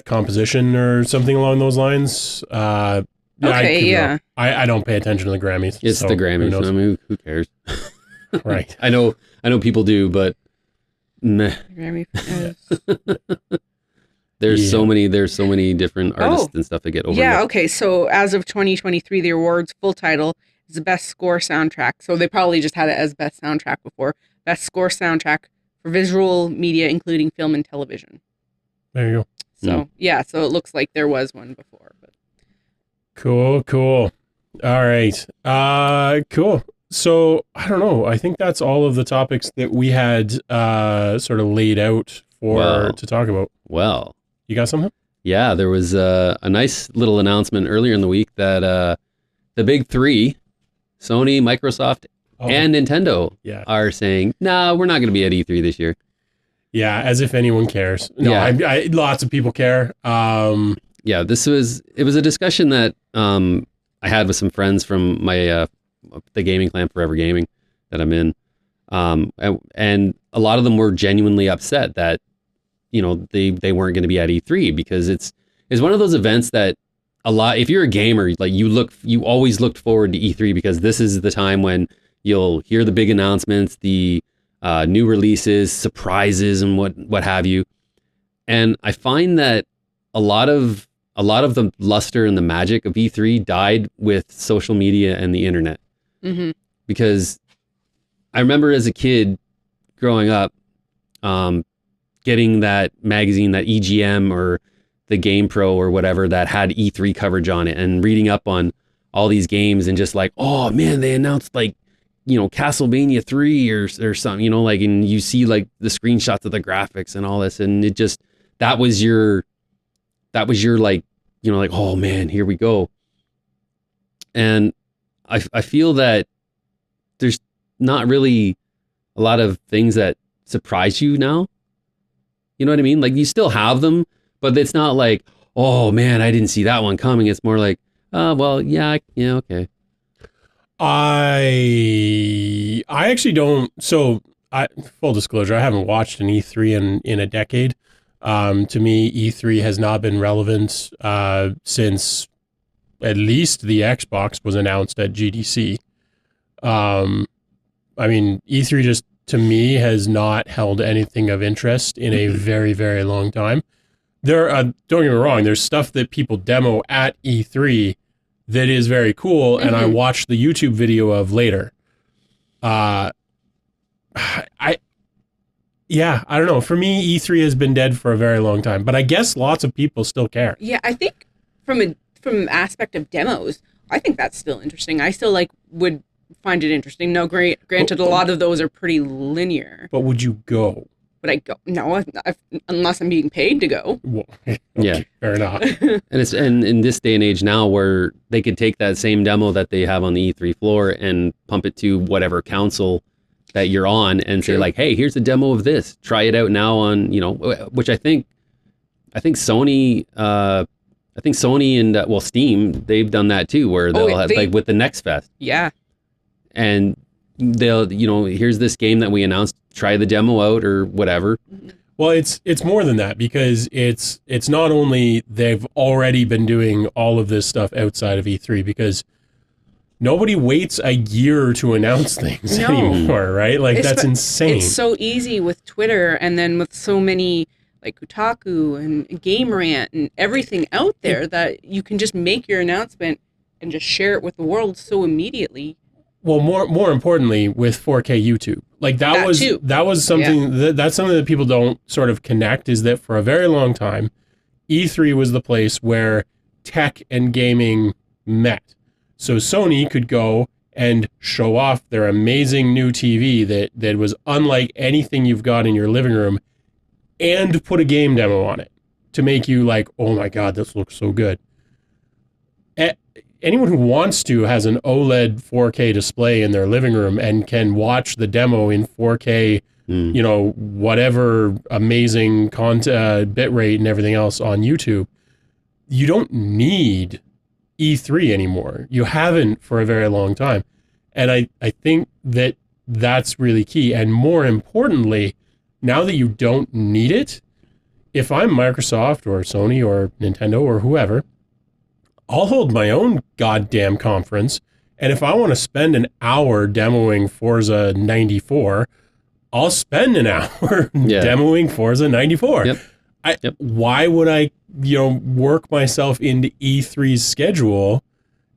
composition or something along those lines. Yeah, I Okay, could be yeah. wrong. I don't pay attention to the Grammys. it's so the who Grammys. knows? I mean, who cares? Right. I know people do, but meh. Grammy. There's so many different artists and stuff that get over. Yeah, okay. So as of 2023, the award's full title is the Best Score Soundtrack. So they probably just had it as Best Soundtrack before. Best Score Soundtrack for visual media, including film and television. There you go. So, yeah, so it looks like there was one before. But Cool. All right. Cool. So I don't know. I think that's all of the topics that we had sort of laid out to talk about. Well, You got something? yeah, there was a nice little announcement earlier in the week that the big three, Sony, Microsoft, and Nintendo, Yeah. are saying, "No, we're not going to be at E3 this year." Yeah, as if anyone cares. No, Yeah. lots of people care. Yeah, it was a discussion that I had with some friends from my the gaming clan Forever Gaming that I'm in, and a lot of them were genuinely upset that they weren't going to be at E3 because it's one of those events that if you're a gamer, like you always looked forward to E3 because this is the time when you'll hear the big announcements, the new releases, surprises, and what have you. And I find that a lot of the luster and the magic of E3 died with social media and the internet. mm-hmm. Because I remember as a kid growing up, getting that magazine, that EGM or the Game Pro or whatever that had E3 coverage on it, and reading up on all these games and just like, oh man, they announced like, Castlevania 3 or something, and you see like the screenshots of the graphics and all this, and it just that was your like, like, oh man, here we go. And I feel that not really a lot of things that surprise you now. You know what I mean? Like you still have them, but it's not like, oh man, I didn't see that one coming. It's more like, well, yeah, okay. I actually don't. So, full disclosure, I haven't watched an E3 in a decade. To me, E3 has not been relevant since at least the Xbox was announced at GDC. I mean, E3 just to me has not held anything of interest in a very, very long time. Don't get me wrong, there's stuff that people demo at E3 that is very cool, and I watched the YouTube video of later. I don't know. For me, E3 has been dead for a very long time, but I guess lots of people still care. Yeah, I think from an aspect of demos, I think that's still interesting. I still would find it interesting. No, granted, a lot of those are pretty linear. But would you go? Would I go? No, unless I'm being paid to go. Well, okay, yeah, fair enough. And in this day and age now, where they could take that same demo that they have on the E3 floor and pump it to whatever console that you're on, and say like, hey, here's a demo of this. Try it out now on, which I think Sony. I think Sony and Steam, they've done that too, where they'll have like with the Next Fest. Yeah. And they'll, here's this game that we announced, try the demo out or whatever. Well, it's more than that, because it's not only they've already been doing all of this stuff outside of E3, because nobody waits a year to announce things anymore, right? Like that's insane. It's so easy with Twitter, and then with so many like Kotaku and Game Rant and everything out there that you can just make your announcement and just share it with the world so immediately. Well, more importantly, with 4K YouTube, like that was something that's something that people don't sort of connect, is that for a very long time, E3 was the place where tech and gaming met. So Sony could go and show off their amazing new TV that was unlike anything you've got in your living room, and put a game demo on it to make you like, oh my God, this looks so good. Anyone who wants to has an OLED 4K display in their living room and can watch the demo in 4K, whatever amazing bit rate and everything else on YouTube. You don't need E3 anymore. You haven't for a very long time. And I think that that's really key. And more importantly, now that you don't need it, if I'm Microsoft or Sony or Nintendo or whoever, I'll hold my own goddamn conference. And if I want to spend an hour demoing Forza 94, I'll spend an hour demoing Forza 94. Yep. Why would I, work myself into E3's schedule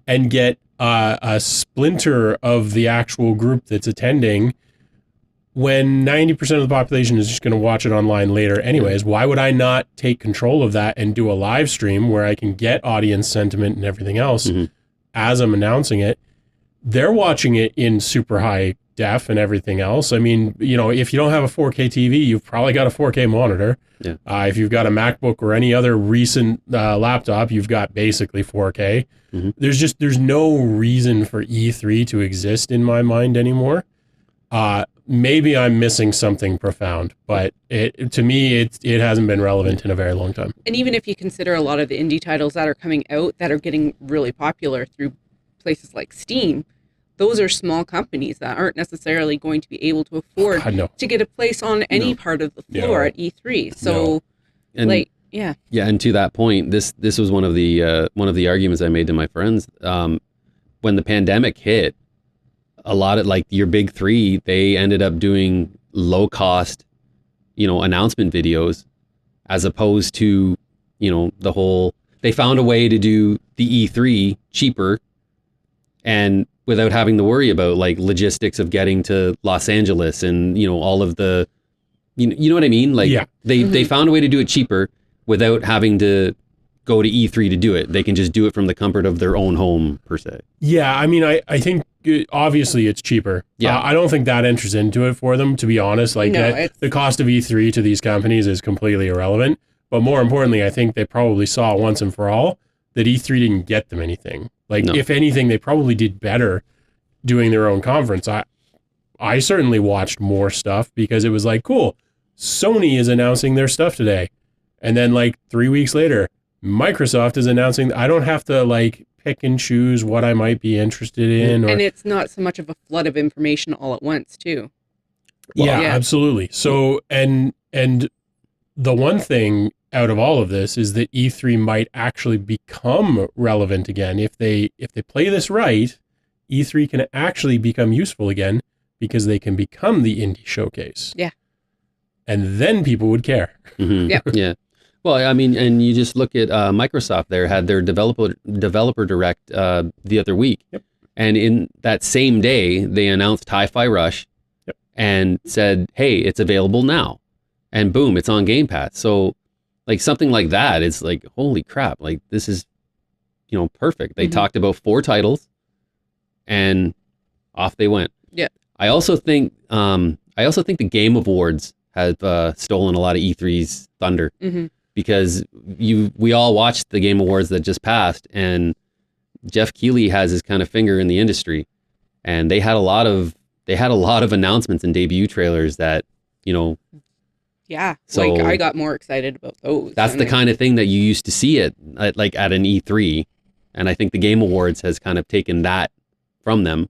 and get a splinter of the actual group that's attending when 90% of the population is just going to watch it online later anyways? Why would I not take control of that and do a live stream where I can get audience sentiment and everything else as I'm announcing it? They're watching it in super high def and everything else. I mean, if you don't have a 4K TV, you've probably got a 4K monitor. Yeah. If you've got a MacBook or any other recent laptop, you've got basically 4K. There's no reason for E3 to exist in my mind anymore. Maybe I'm missing something profound, but to me, it hasn't been relevant in a very long time. And even if you consider a lot of the indie titles that are coming out that are getting really popular through places like Steam, those are small companies that aren't necessarily going to be able to afford to get a place on any part of the floor at E3. So, and to that point, this was one of the arguments I made to my friends when the pandemic hit. A lot of like your big three, they ended up doing low cost, announcement videos, as opposed to, they found a way to do the E3 cheaper and without having to worry about like logistics of getting to Los Angeles and, all of the, you know what I mean? Like they found a way to do it cheaper without having to go to E3 to do it. They can just do it from the comfort of their own home per se. Yeah. I mean, I think obviously it's cheaper. Yeah. I don't think that enters into it for them, to be honest. Like the cost of E3 to these companies is completely irrelevant. But more importantly, I think they probably saw once and for all that E3 didn't get them anything. Like if anything, they probably did better doing their own conference. I certainly watched more stuff because it was like, cool, Sony is announcing their stuff today. And then like 3 weeks later, Microsoft is announcing. I don't have to like pick and choose what I might be interested in. And it's not so much of a flood of information all at once, too. Yeah, Yeah. absolutely. So, and the one thing out of all of this is that E3 might actually become relevant again. If they play this right, E3 can actually become useful again because they can become the indie showcase. Yeah. And then people would care. Mhm. Yeah. Yeah. Well, I mean, and you just look at Microsoft there had their developer direct the other week. Yep. And in that same day, they announced Hi-Fi Rush and said, hey, it's available now. And boom, it's on Game Pass. So like something like that is like, holy crap, like this is, perfect. They talked about 4 titles and off they went. Yeah. I also think the Game Awards have stolen a lot of E3's thunder. Mm-hmm. Because we all watched the Game Awards that just passed, and Jeff Keighley has his kind of finger in the industry, and they had a lot of announcements and debut trailers that Yeah. So- like I got more excited about those. that's the kind of thing that you used to see at an E3, and I think the Game Awards has kind of taken that from them.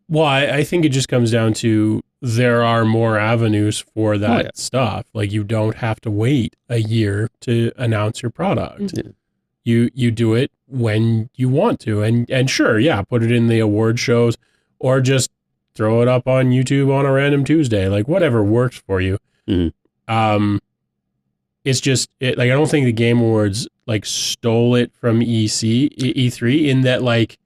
Well, I think it just comes down to there are more avenues for that stuff. Like you don't have to wait a year to announce your product. Yeah. You do it when you want to, and sure, yeah, put it in the award shows, or just throw it up on YouTube on a random Tuesday, like whatever works for you. Mhm. It's just I don't think the Game Awards like stole it from E3 in that like.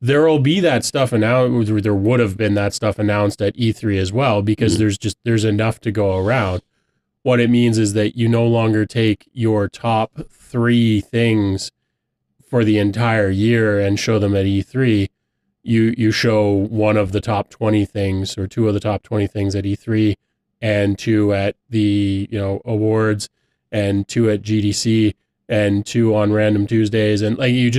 There'll be that stuff announced. There would have been that stuff announced at E3 as well because there's enough to go around. What it means is that you no longer take your top 3 things for the entire year and show them at E3. You show one of the top 20 things or 2 of the top 20 things at E3 and 2 at the awards and 2 at GDC and 2 on random Tuesdays, and like you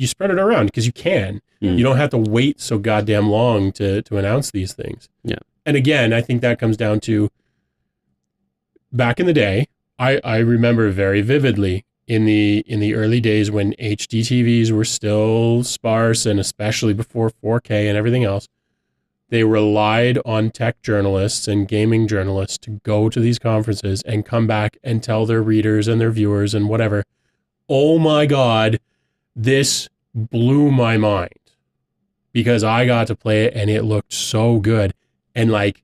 spread it around because you can. You don't have to wait so goddamn long to announce these things. Yeah. And again, I think that comes down to back in the day, I remember very vividly in the early days when HD TVs were still sparse, and especially before 4K and everything else, they relied on tech journalists and gaming journalists to go to these conferences and come back and tell their readers and their viewers and whatever, oh my God, this blew my mind because I got to play it and it looked so good. And like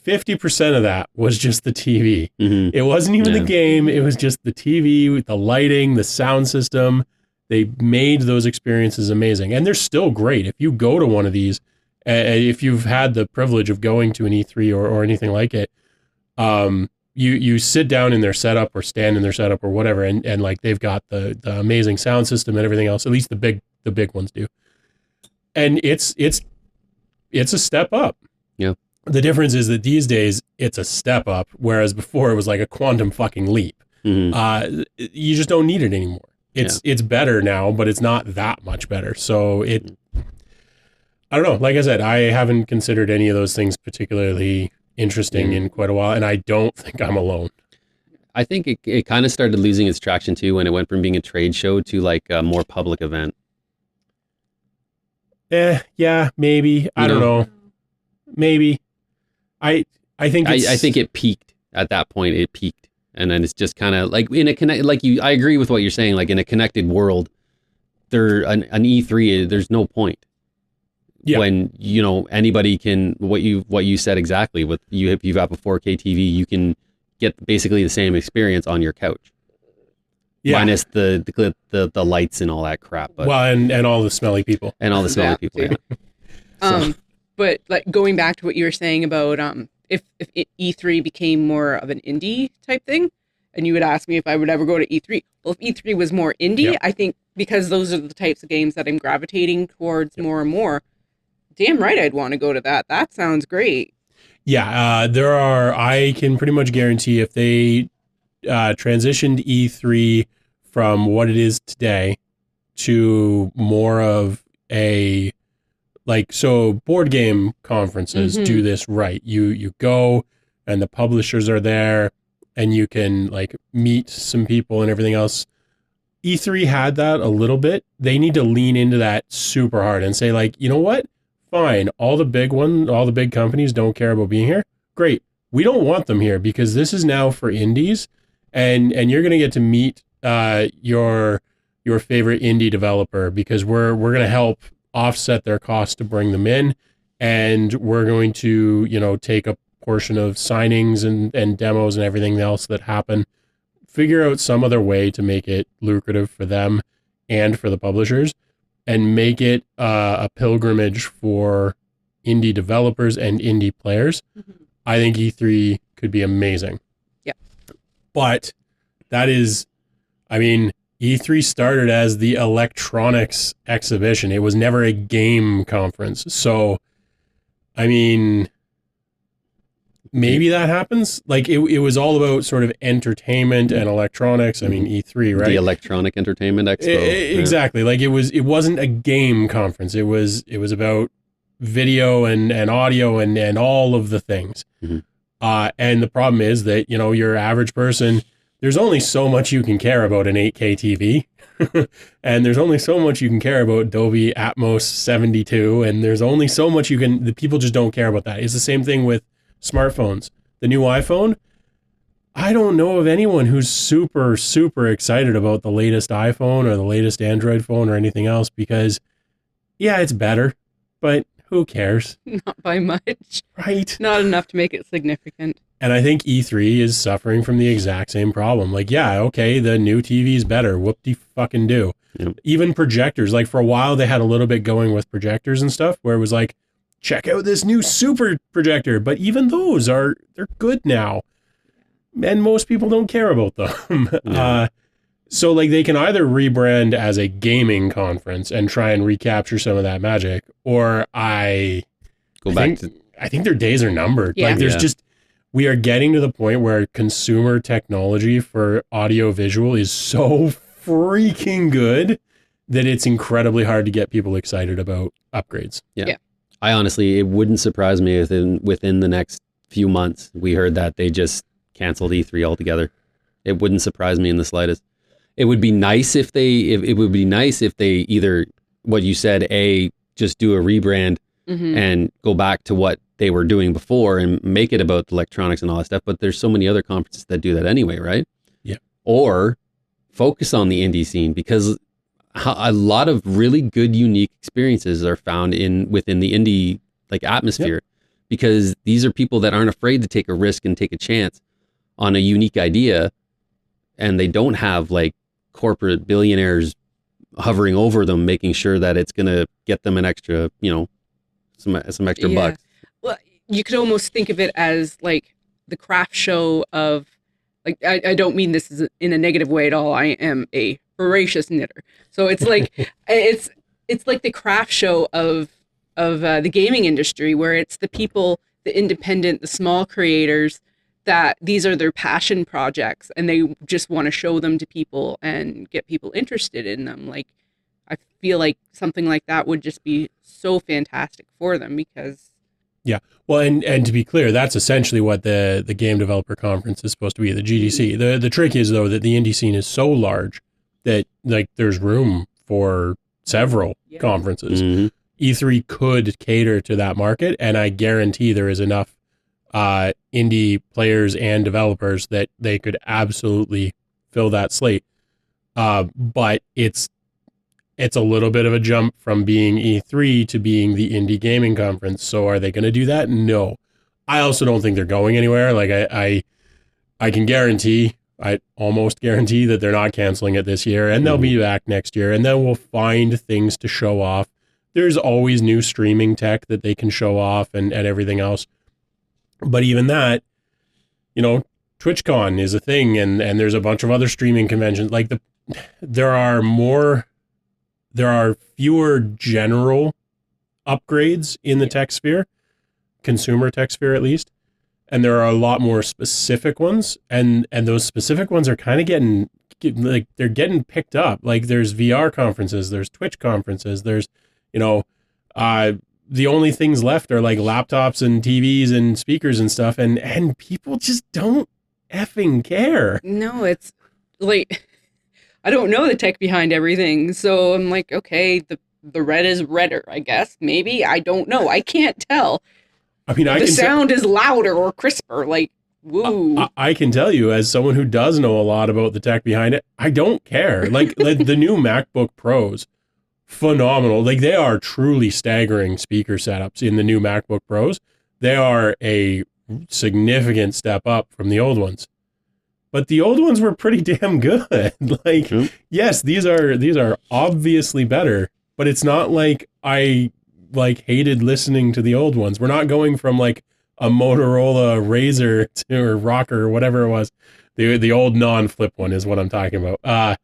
50% of that was just the TV. Mhm. It wasn't even the game. It was just the TV with the lighting, the sound system. They made those experiences amazing. And they're still great. If you go to one of these, if you've had the privilege of going to an E3 or anything like it, you sit down in their setup or stand in their setup or whatever, and like they've got the amazing sound system and everything else. At least the big ones do. And it's a step up. Yeah. The difference is that these days it's a step up, whereas before it was like a quantum fucking leap. Mhm. You just don't need it anymore. It's better now, but it's not that much better. So I don't know. Like I said, I haven't considered any of those things particularly interesting in quite a while, and I don't think I'm alone. I think it kind of started losing its traction too when it went from being a trade show to like a more public event. Yeah, maybe. I don't know. Maybe. I think I think it peaked at that point. It peaked, and then it's just kind of like I agree with what you're saying. Like in a connected world, an E3 there's no point. Yeah. When anybody can what you said exactly with you if you've got a 4K TV, you can get basically the same experience on your couch. Yeah. Minus the lights and all that crap. But, well, and all the smelly people. and all the smelly people. too. Yeah. But like going back to what you were saying about if E3 became more of an indie type thing, and you would ask me if I would ever go to E3. Well, if E3 was more indie, I think because those are the types of games that I'm gravitating towards more and more. Damn right, I'd want to go to that. That sounds great. Yeah, I can pretty much guarantee if they transitioned E3 from what it is today to more of a Like, so board game conferences do this right. You go and the publishers are there and you can like meet some people and everything else. E3 had that a little bit. They need to lean into that super hard and say like, you know what? Fine. All the big companies don't care about being here. Great. We don't want them here because this is now for indies and you're going to get to meet your favorite indie developer because we're going to help offset their cost to bring them in, and we're going to, you know, take a portion of signings and demos and everything else that happen, figure out some other way to make it lucrative for them and for the publishers, and make it a pilgrimage for indie developers and indie players. I think E3 could be amazing. Yeah. But that is, I mean, E3 started as the electronics exhibition. It was never a game conference. So, I mean, maybe that happens. Like, it was all about sort of entertainment and electronics. I mean, E3, right? The Electronic Entertainment Expo. Exactly. Like, it wasn't a game conference. It was about video and audio and all of the things. And the problem is that, you know, your average person, there's only so much you can care about an 8K TV, and there's only so much you can care about Dolby Atmos 72, and there's only so much the people just don't care about that. It's the same thing with smartphones. The new iPhone, I don't know of anyone who's super, super excited about the latest iPhone or the latest Android phone or anything else because, yeah, it's better, but who cares? Not by much. Right. Not enough to make it significant. And I think E3 is suffering from the exact same problem. Like, yeah, okay, the new TV is better. Whoop-de-fucking-do. Yep. Even projectors. Like, for a while, they had a little bit going with projectors and stuff, where it was like, check out this new super projector. But even those they're good now. And most people don't care about them. Yeah. So, like, they can either rebrand as a gaming conference and try and recapture some of that magic, or I think their days are numbered. Yeah. Like, there's we are getting to the point where consumer technology for audio visual is so freaking good that it's incredibly hard to get people excited about upgrades. Yeah. I honestly, it wouldn't surprise me if within the next few months we heard that they just canceled E3 altogether. It wouldn't surprise me in the slightest. It would be nice if they either, what you said, just do a rebrand and go back to what they were doing before and make it about the electronics and all that stuff. But there's so many other conferences that do that anyway, right? Yeah. Or focus on the indie scene, because a lot of really good, unique experiences are found within the indie like atmosphere, because these are people that aren't afraid to take a risk and take a chance on a unique idea, and they don't have like corporate billionaires hovering over them, making sure that it's going to get them an extra, you know, some extra bucks. Well, you could almost think of it as like the craft show of, like, I don't mean this in a negative way at all. I am a voracious knitter. So it's like, it's like the craft show of the gaming industry, where it's the people, the independent, the small creators, that these are their passion projects and they just want to show them to people and get people interested in them. Like, I feel like something like that would just be so fantastic for them, because yeah. Well, and to be clear, that's essentially what the Game Developer Conference is supposed to be, the GDC. The trick is, though, that the indie scene is so large that, like, there's room for several conferences. E3 could cater to that market, and I guarantee there is enough indie players and developers that they could absolutely fill that slate. But it's a little bit of a jump from being E3 to being the indie gaming conference. So are they going to do that? No. I also don't think they're going anywhere. Like, I can guarantee, I almost guarantee that they're not canceling it this year, and they'll be back next year, and then we'll find things to show off. There's always new streaming tech that they can show off and everything else. But even that, you know, TwitchCon is a thing, and there's a bunch of other streaming conventions. Like, there are fewer general upgrades in the tech sphere, consumer tech sphere at least, and there are a lot more specific ones, and those specific ones are kind of getting picked up. Like, there's VR conferences, there's Twitch conferences, there's, you know, the only things left are like laptops and TVs and speakers and stuff, and people just don't effing care. No, it's like I don't know the tech behind everything, so I'm like, okay, the red is redder, I guess. Maybe I don't know. I can't tell. I mean, The sound is louder or crisper. Like, woo. I can tell you, as someone who does know a lot about the tech behind it, I don't care. Like the new MacBook Pros, phenomenal. Like they are truly staggering speaker setups in the new MacBook Pros. They are a significant step up from the old ones. But the old ones were pretty damn good. Like, yes, these are obviously better, but it's not like I like hated listening to the old ones. We're not going from like a Motorola Razr or Rocker or whatever it was. The old non-flip one is what I'm talking about.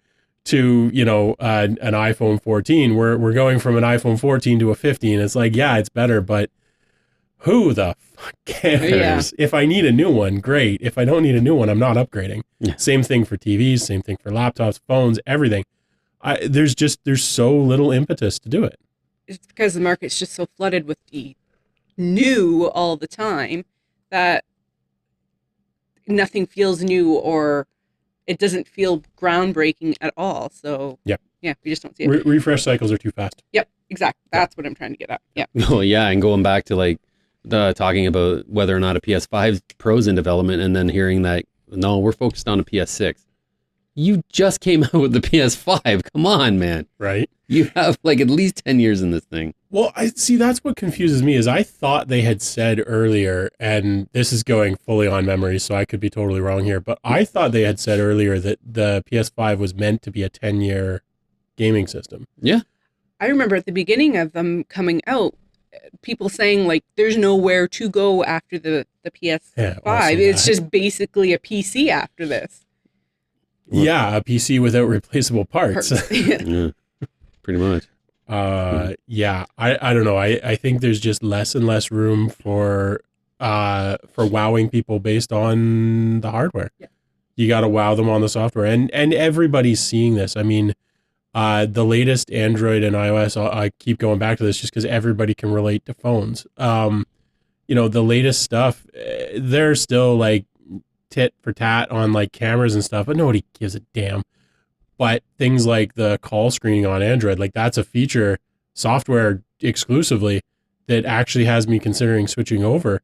To, you know, an iPhone 14. We're going from an iPhone 14 to a 15. It's like, yeah, it's better, but who the fuck cares? If I need a new one, great. If I don't need a new one, I'm not upgrading. Yeah. Same thing for TVs, same thing for laptops, phones, everything. There's so little impetus to do it. It's because the market's just so flooded with the new all the time that nothing feels new or it doesn't feel groundbreaking at all. So yeah, we just don't see it. Refresh cycles are too fast. Yep, exactly. That's what I'm trying to get at. Yeah. Oh yeah, and going back to like talking about whether or not a PS5 Pro's in development, and then hearing that no, we're focused on a PS6. You just came out with the PS5. Come on, man. Right. You have like at least 10 years in this thing. Well, I see. That's what confuses me is I thought they had said earlier, and this is going fully on memory, so I could be totally wrong here, but I thought they had said earlier that the PS5 was meant to be a 10-year gaming system. Yeah. I remember at the beginning of them coming out, people saying like, there's nowhere to go after the PS5. Yeah, also it's that. just basically a PC after this. Yeah, a PC without replaceable parts. Yeah, pretty much. Yeah, I don't know. I think there's just less and less room for wowing people based on the hardware. Yeah. You got to wow them on the software, and everybody's seeing this. I mean, the latest Android and iOS. I keep going back to this just because everybody can relate to phones. You know, the latest stuff, they're still like tit for tat on like cameras and stuff, but nobody gives a damn. But things like the call screening on Android, like that's a feature software exclusively that actually has me considering switching over.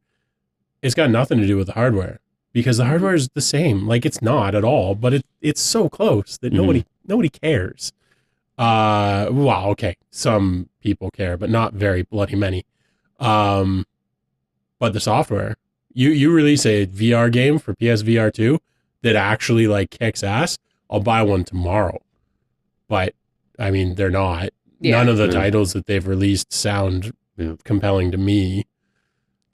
It's got nothing to do with the hardware because the hardware is the same. Like it's not at all, but it's so close that nobody cares. Well, okay, some people care, but not very bloody many. But the software, you release a VR game for PSVR 2 that actually like kicks ass, I'll buy one tomorrow. But I mean, they're not. Yeah. None of the titles that they've released sound compelling to me.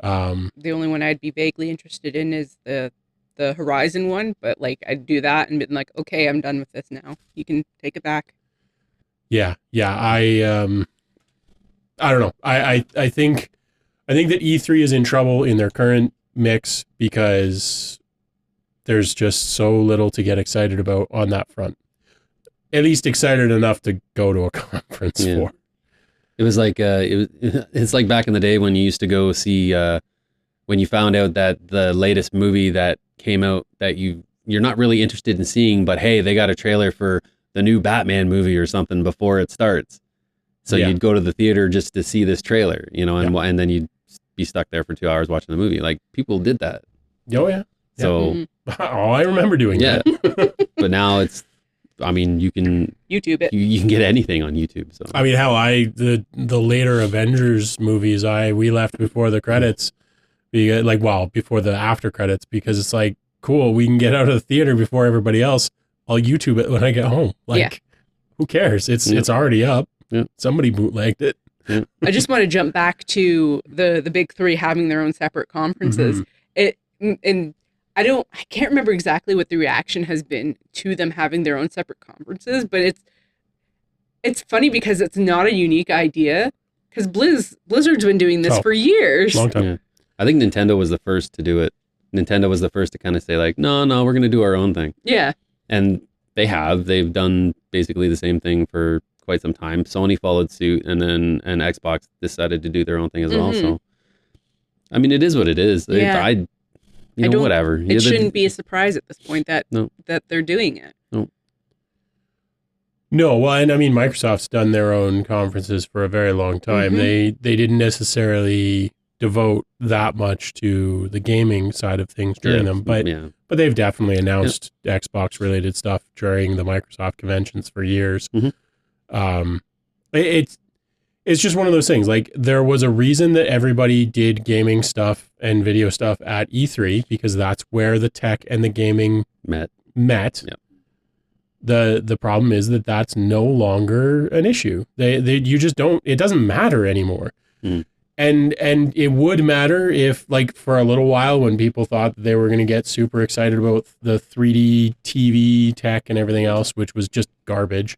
The only one I'd be vaguely interested in is the Horizon one, but like I'd do that and been like, okay, I'm done with this now. You can take it back. Yeah. I don't know. I think that E3 is in trouble in their current mix because there's just so little to get excited about on that front. At least excited enough to go to a conference for. It was like it's like back in the day when you used to go see when you found out that the latest movie that came out that you're not really interested in seeing, but hey, they got a trailer for the new Batman movie or something before it starts. So you'd go to the theater just to see this trailer, you know, and then you'd be stuck there for 2 hours watching the movie. Like people did that. Oh yeah. So I remember doing that. But now it's, I mean, you can YouTube it. You can get anything on YouTube. So I mean, hell, the later Avengers movies, we left before the credits, before the after credits, because it's like, cool, we can get out of the theater before everybody else. I'll YouTube it when I get home. Like, who cares? It's already up. Yeah. Somebody bootlegged it. Yeah. I just want to jump back to the big three having their own separate conferences. Mm-hmm. I can't remember exactly what the reaction has been to them having their own separate conferences, but it's funny because it's not a unique idea because Blizzard's been doing this for years. Long time. Yeah. I think Nintendo was the first to do it. Nintendo was the first to kind of say like, no, we're going to do our own thing. Yeah. And they've done basically the same thing for quite some time. Sony followed suit, and Xbox decided to do their own thing as well. So, I mean, it is what it is. Yeah. Whatever. It shouldn't be a surprise at this point that they're doing it. No, well, and I mean, Microsoft's done their own conferences for a very long time. They didn't necessarily devote that much to the gaming side of things during them, but they've definitely announced Xbox related stuff during the Microsoft conventions for years. It's just one of those things. Like, there was a reason that everybody did gaming stuff and video stuff at E3, because that's where the tech and the gaming met. Yep. The problem is that that's no longer an issue. You just don't, it doesn't matter anymore. And it would matter if, like, for a little while when people thought that they were going to get super excited about the 3D TV tech and everything else, which was just garbage.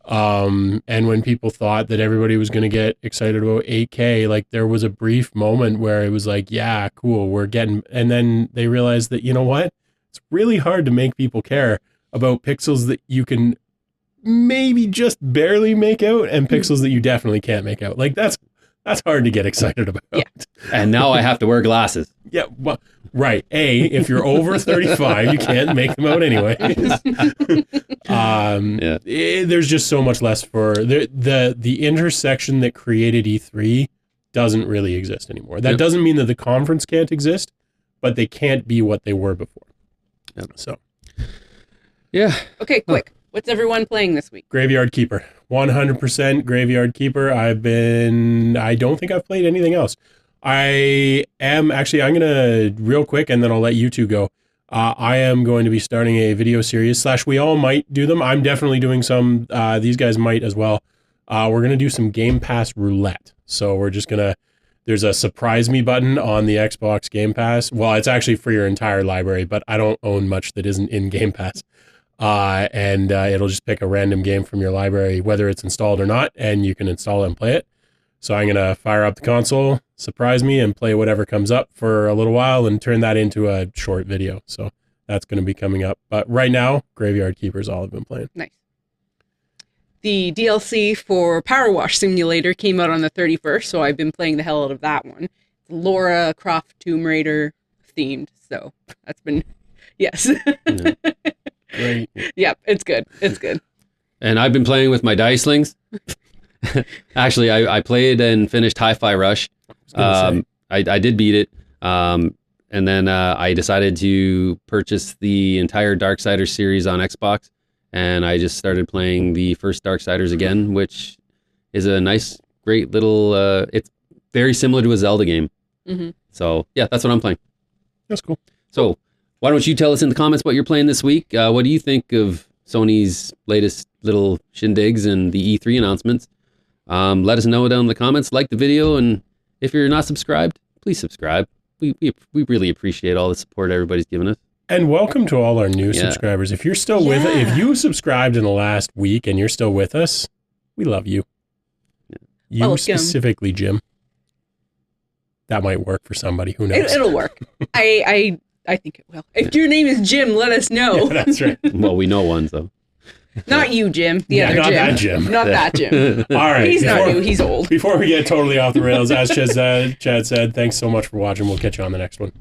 And when people thought that everybody was going to get excited about 8K, like, there was a brief moment where it was like, yeah, cool, we're getting, and then they realized that, you know what? It's really hard to make people care about pixels that you can maybe just barely make out and pixels that you definitely can't make out. Like, that's hard to get excited about. Yeah. And now I have to wear glasses. Yeah, well, right. If you're over 35, you can't make them out anyway. There's just so much less for the intersection that created E3 doesn't really exist anymore. That doesn't mean that the conference can't exist, but they can't be what they were before. So, yeah. Okay, quick. What's everyone playing this week? Graveyard Keeper. 100% Graveyard Keeper. I don't think I've played anything else. I'm going to, real quick, and then I'll let you two go. I am going to be starting a video series, / we all might do them. I'm definitely doing some. These guys might as well. We're going to do some Game Pass roulette. So we're just going to, there's a surprise me button on the Xbox Game Pass. Well, it's actually for your entire library, but I don't own much that isn't in Game Pass. And it'll just pick a random game from your library, whether it's installed or not, and you can install it and play it. So I'm going to fire up the console, surprise me, and play whatever comes up for a little while and turn that into a short video. So that's going to be coming up. But right now, Graveyard Keeper is all I've been playing. Nice. The DLC for Power Wash Simulator came out on the 31st, so I've been playing the hell out of that one. Lara Croft Tomb Raider themed, so that's been, yes. Great. Yep, it's good. It's good. And I've been playing with my Dicelings. Actually, I played and finished Hi-Fi Rush. I did beat it. And then I decided to purchase the entire Darksiders series on Xbox. And I just started playing the first Darksiders again, which is a nice, great little, it's very similar to a Zelda game. So, yeah, that's what I'm playing. That's cool. So, why don't you tell us in the comments what you're playing this week? What do you think of Sony's latest little shindigs and the E3 announcements? Let us know down in the comments. Like the video, and if you're not subscribed, please subscribe. We really appreciate all the support everybody's given us. And welcome to all our new subscribers. If you're still with us, if you subscribed in the last week and you're still with us, we love you. You welcome. Specifically, Jim. That might work for somebody. Who knows? It'll work. I think it will. If your name is Jim, let us know. Yeah, that's right. Well, we know one, so. Not you, Jim. The other not Jim. That Jim. Not that Jim. All right. He's not new. He's old. Before we get totally off the rails, as Chad said, thanks so much for watching. We'll catch you on the next one.